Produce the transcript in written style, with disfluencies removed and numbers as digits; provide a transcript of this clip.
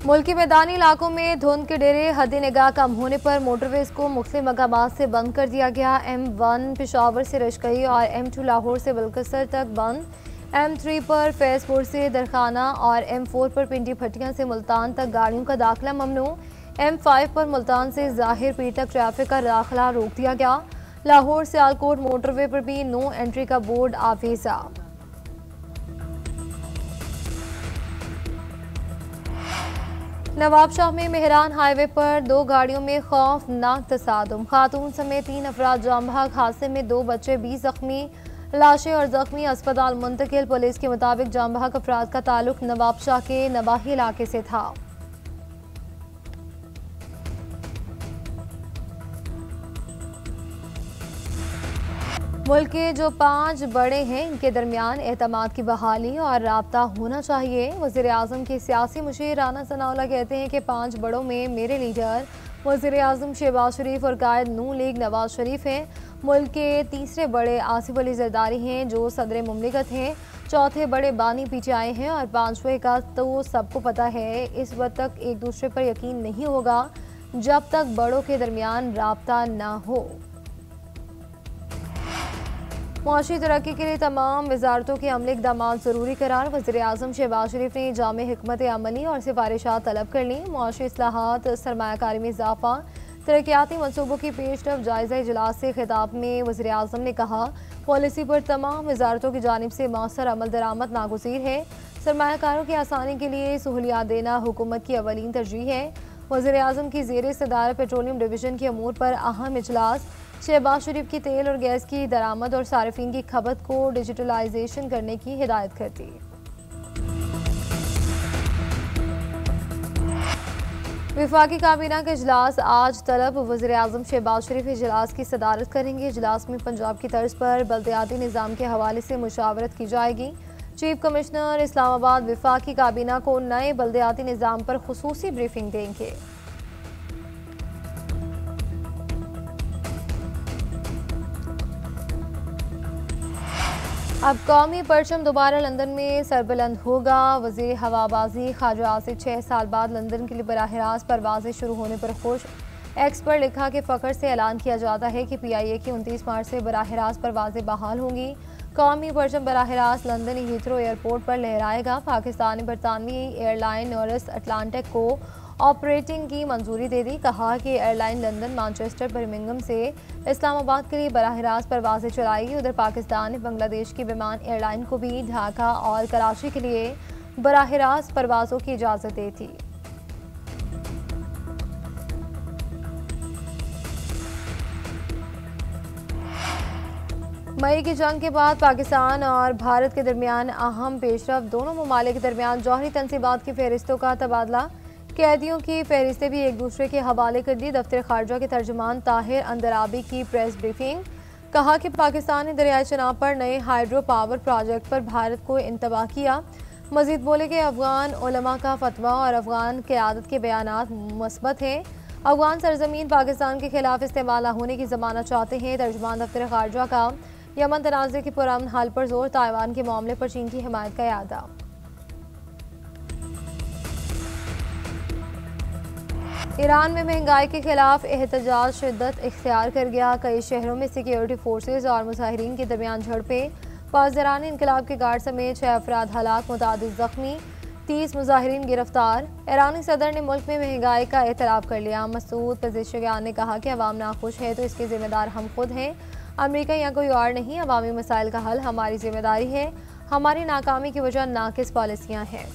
मुल्क के मैदानी इलाकों में धुंध के डेरे हद निगाह कम होने पर मोटरवेज को मुख्तलिफ मकामात से बंद कर दिया गया। M1 पेशावर से रशकई और M2 लाहौर से बलकसर तक बंद, M3 पर फैजपुर से दरखाना और M4 पर पिंडी भट्टियां से मुल्तान तक गाड़ियों का दाखिला ममनू। M5 पर मुल्तान से जाहिर पीर तक ट्रैफिक का दाखिला रोक दिया गया। लाहौर से आलकोट मोटरवे पर भी नो एंट्री का बोर्ड आवेजा। नवाबशाह में मेहरान हाईवे पर दो गाड़ियों में खौफनाक तसादुम, खातून समेत 3 अफराद जाम बहक, हादसे में 2 बच्चे 20 जख्मी, लाशें और जख्मी अस्पताल मुंतकिल। पुलिस के मुताबिक जाम बहक अफराद का ताल्लुक नवाबशाह के नवाही इलाके से था। मुल्क के जो 5 बड़े हैं इनके दरमियान एतमाद की बहाली और राब्ता होना चाहिए। वज़ीर-ए-आज़म के सियासी मुशीर राना सनाउल्लाह कहते हैं कि 5 बड़ों में मेरे लीडर वज़ीर-ए-आज़म शहबाज शरीफ और कायद नून लीग नवाज शरीफ हैं। मुल्क के तीसरे बड़े आसिफ अली जरदारी हैं जो सदर मुमलिकत हैं। चौथे बड़े बानी PTI हैं और 5वें का तो सबको पता है। इस वक्त तक एक दूसरे पर यकीन नहीं होगा जब तक बड़ों के दरमियान राब्ता ना हो। मुआशी तरक्की के लिए तमाम वजारतों के अमली इक़दामात ज़रूरी करार। वज़ीर-ए-आज़म शहबाज शरीफ ने जामे हिकमत अमली और सिफारिशात तलब कर ली। मुआशी इस्लाहात, सरमायाकारी में इजाफा, तरक्याती मनसूबों की पेशरफ जायज़ा इजलास से खिताब में वज़ीर-ए-आज़म ने कहा, पॉलिसी पर तमाम वजारतों की जानिब से मौसर अमल दरामद नागुज़ीर है। सरमायाकारों की आसानी के लिए सहूलियात देना हुकूमत की अवलीन तरजीह है। वज़ीर-ए-आज़म की ज़ेर सदारत पेट्रोलियम डिवीज़न के अमूर पर अहम इजलास। शहबाज शरीफ की तेल और गैस की दरामद और सारिफीन की खपत को डिजिटलाइजेशन करने की हिदायत कर दी। वफाकी काबीना का इजलास आज तलब। वज़ीर-ए-आज़म शहबाज शरीफ इजलास की सदारत करेंगे। इजलास में पंजाब की तर्ज पर बल्दियाती निज़ाम के हवाले से मुशावरत की जाएगी। चीफ कमिश्नर इस्लामाबाद वफाकी काबीना को नए बल्दियाती निज़ाम पर खुसूसी ब्रीफिंग देंगे। अब कौमी परचम दोबारा लंदन में सरबुलंद होगा। वज़ीर हवाबाजी ख्वाजा आसिफ 6 साल बाद लंदन के लिए बराह रास्त परवाज़ें शुरू होने पर खुश। एक्स पर लिखा कि फ़ख्र से ऐलान किया जाता है कि PIA की 29 मार्च से बराह रास्त परवाज़ें बहाल होंगी। कौमी परचम बराह रास्त लंदन हीथ्रो एयरपोर्ट पर लहराएगा। पाकिस्तान ने बरतानवी एयरलाइन नॉरिस अटलांटिक को ऑपरेटिंग की मंजूरी दे दी। कहा कि एयरलाइन लंदन, मैनचेस्टर, बर्मिंघम से इस्लामाबाद के लिए बराह रास्त परवाज़ें चलाएगी। उधर पाकिस्तान ने बांग्लादेश की विमान एयरलाइन को भी ढाका और कराची के लिए बराह रास्त परवाज़ों की इजाज़त दी थी। मई की जंग के बाद पाकिस्तान और भारत के दरमियान अहम पेशरफ। दोनों ममालिक के दरमियान जौहरी तनसीबात की फहरिस्तों का तबादला, कैदियों की फहरिस्तें भी एक दूसरे के हवाले कर दी। दफ्तर खारजा के तर्जुमान ताहिर अंदराबी की प्रेस ब्रीफिंग। कहा कि पाकिस्तान ने दरियाई चनाब पर नए हाइड्रो पावर प्रोजेक्ट पर भारत को इंतबाह किया। मजीद बोले कि अफगान उलमा का फतवा और अफगान क़यादत के बयानात मुस्बत हैं। अफगान सरजमीन पाकिस्तान के खिलाफ इस्तेमाल होने की ज़मानत चाहते हैं। तर्जुमान दफ्तर खारजा का यमन तनाज़े के पुरअमन हल पर जोर। ताइवान के मामले पर चीन की हिमायत का यादा। ईरान में महंगाई के खिलाफ एहतजाज शिद्दत इख्तियार कर गया। कई शहरों में सिक्योरिटी फोर्सेज और मुजाहिरीन के दरमियान झड़पें। पासदारान इनकलाब के गार्ड समेत 6 अफराद हलाक, मुतादिद जख्मी, 30 मुजाहिरीन गिरफ्तार। ईरानी सदर ने मुल्क में महंगाई का एतराफ़ कर लिया। मसूद पेज़ेश्कियान ने कहा कि अवाम नाखुश है तो इसके जिम्मेदार हम खुद हैं, अमेरिका या कोई और नहीं। अवामी मसाइल का हल हमारी जिम्मेदारी है। हमारी नाकामी की वजह नाकिस पॉलिसियाँ हैं।